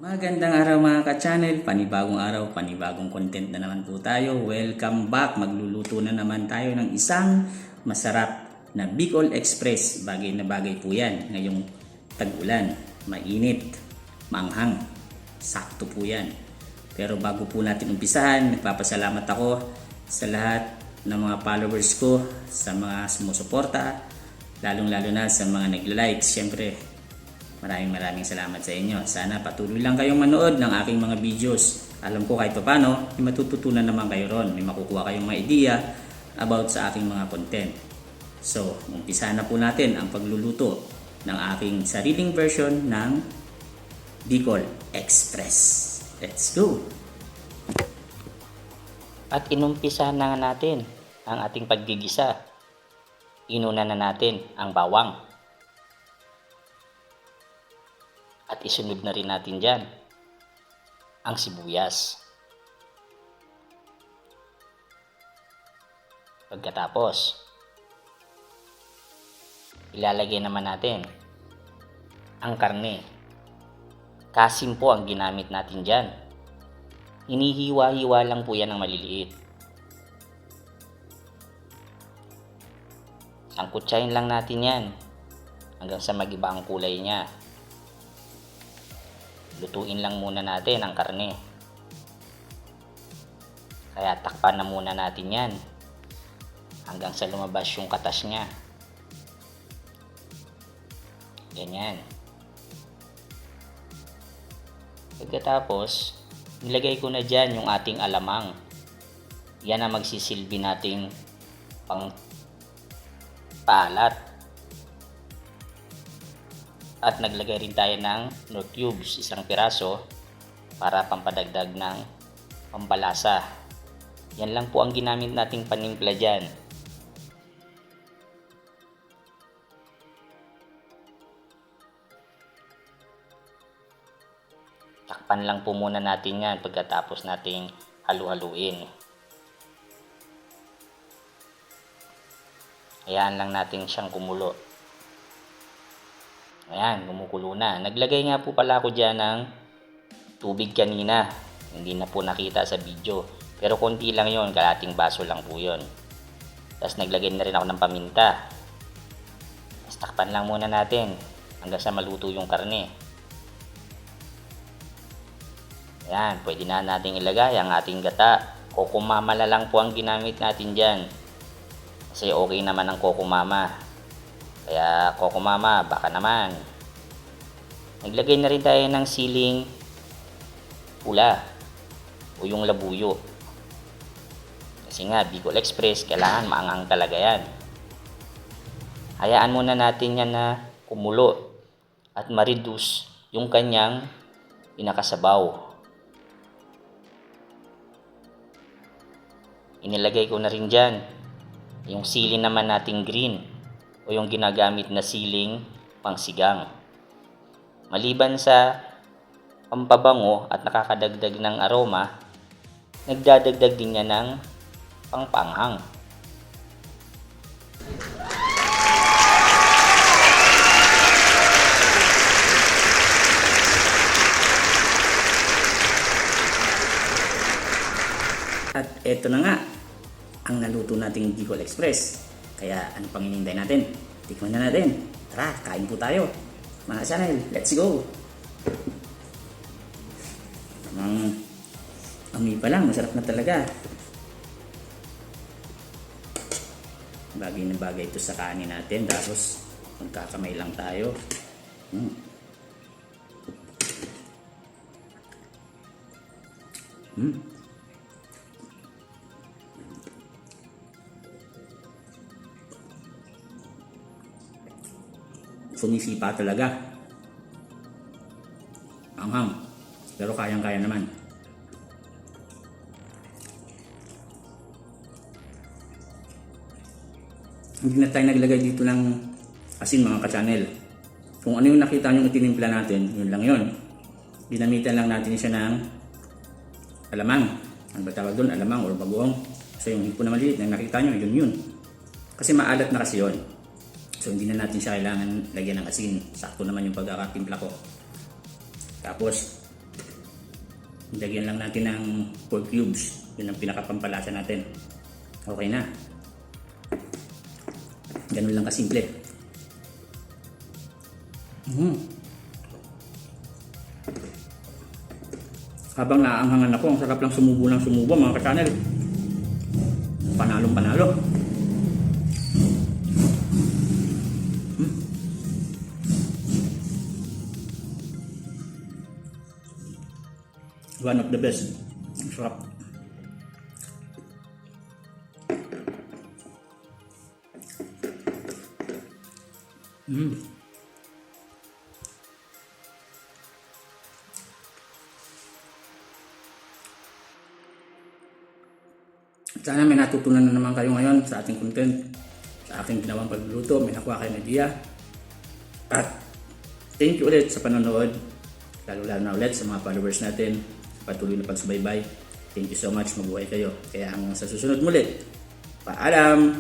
Magandang araw mga ka-channel, panibagong araw, panibagong content na naman po tayo. Welcome back, magluluto na naman tayo ng isang masarap na Bicol Express. Bagay na bagay po yan ngayong tag-ulan, mainit, maanghang, sakto po yan. Pero bago po natin umpisahan, nagpapasalamat ako sa lahat ng mga followers ko, sa mga sumusuporta, lalong-lalo na sa mga nagla-like. Siyempre, maraming salamat sa inyo. Sana patuloy lang kayong manood ng aking mga videos. Alam ko kahit paano, may matututunan naman kayo ron. May makukuha kayong mga idea about sa aking mga content. So, umpisa na po natin ang pagluluto ng aking sariling version ng Bicol Express. Let's go! At inumpisa na natin ang ating paggigisa. Inuna na natin ang bawang. At isunod na rin natin dyan ang sibuyas. Pagkatapos, ilalagay naman natin ang karne. Kasim po ang ginamit natin dyan. Hinihiwa-hiwa lang po yan ng maliliit. Sangkutsahin lang natin yan hanggang sa mag-iba ang kulay niya. Lutuin lang muna natin ang karne. Kaya takpan na muna natin yan hanggang sa lumabas yung katas niya. Ganyan. Pagkatapos, nilagay ko na dyan yung ating alamang. Yan ang magsisilbi nating pang paalat. At naglagay rin tayo ng Knorr cubes, isang piraso para pampadagdag ng pampalasa. Yan lang po ang ginamit nating panimpla dyan. Takpan lang po muna natin yan pagkatapos nating halu-haluin. Hayaan lang natin siyang kumulo. Ayan, gumukulo na. Naglagay nga po pala ako dyan ng tubig kanina. Hindi na po nakita sa video. Pero konti lang yon, kalating baso lang po yon. Tapos naglagay na rin ako ng paminta. Tapos takpan lang muna natin hanggang sa maluto yung karne. Ayan, pwede na natin ilagay ang ating gata. Kokomama na lang po ang ginamit natin dyan. Kasi okay naman ang kokomama. Kaya kokomama, baka naman. Naglagay na rin tayo ng siling pula o yung labuyo. Kasi nga, Bicol Express, kailangan maangang talaga yan. Hayaan muna natin yan na kumulo at ma-reduce yung kanyang pinakasabaw. Inilagay ko na rin dyan yung sili naman nating green o yung ginagamit na siling pangsigang. Maliban sa pampabango at nakakadagdag ng aroma, nagdadagdag din niya ng pangpanghang. At eto na nga ang naluto nating Bicol Express. Kaya ano pang hinihintay natin? Tikman na natin. Tara, kain po tayo. Mga channel, let's go! Amoy pa lang, masarap na talaga. Bagay na bagay ito sa kanin natin. Tapos, magkakamay lang tayo. Sumisipa talaga. Anghang. Pero kayang-kaya naman. Hindi na tayo naglagay dito ng asin mga ka-channel. Kung ano yung nakita nyo itinimpla natin, yun lang yun. Ginamitan lang natin siya ng alamang. Ano ba tawag doon? Alamang or bagoong. So yung hipo na maliit na nakita nyo, yun yun. Kasi maalat na kasi yun. So hindi na natin siya kailangan lagyan ng asin. Sakto naman yung pagkakatimpla ko. Tapos Lagyan lang natin ng 4 cubes. Yun ang pinakapampalasa natin. Okay na. Ganun lang kasimple. Habang naaanghangan ako, ang sarap lang sumubo ng sumubo mga ka-channel. Panalong panalo. One of the best. Ang sarap. Sana may natutunan na naman kayo ngayon sa ating content, sa aking ginawang pagluluto, may nakuha kayong idea. At thank you ulit sa panonood, lalo na ulit sa mga followers natin, sa patuloy na pagsubaybay. Thank you so much, mabuhay kayo. Kaya hanggang sa susunod muli, paalam!